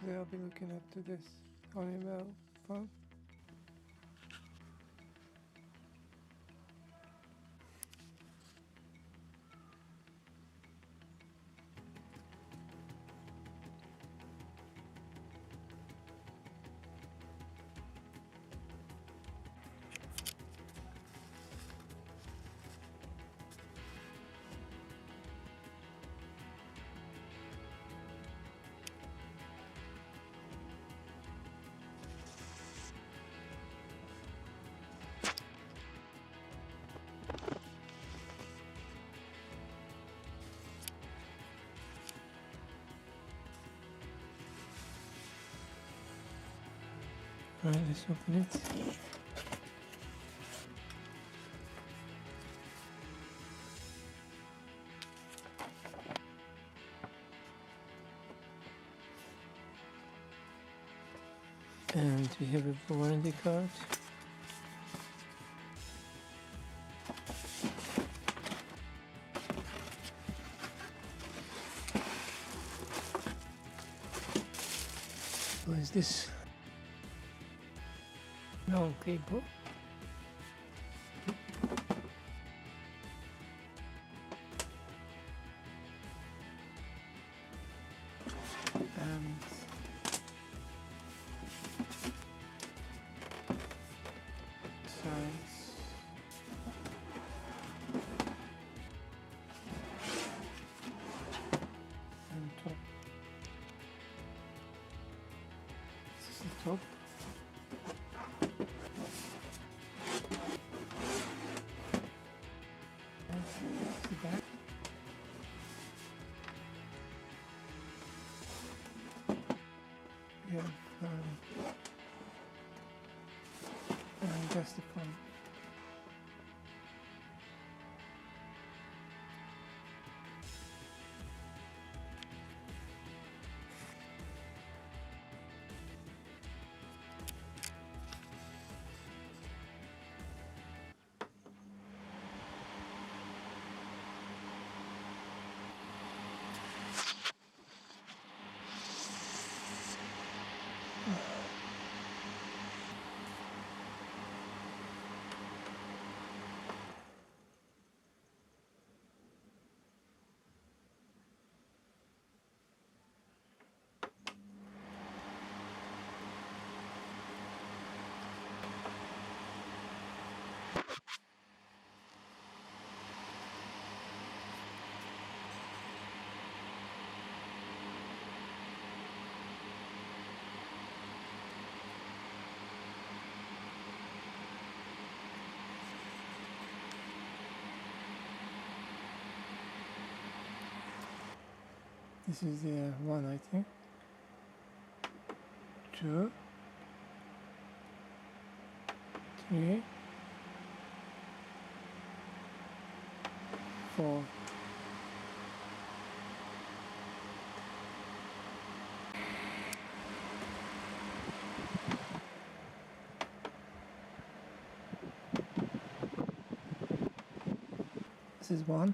Today I'll be looking into this Honeywell phone. Alright, let's open it. And we have a warranty card. What is this? Long cable. And sides. And top. This is the top. And this is the back. We have and that's the front. This is the one, I think. 2, 3, 4. This is 1.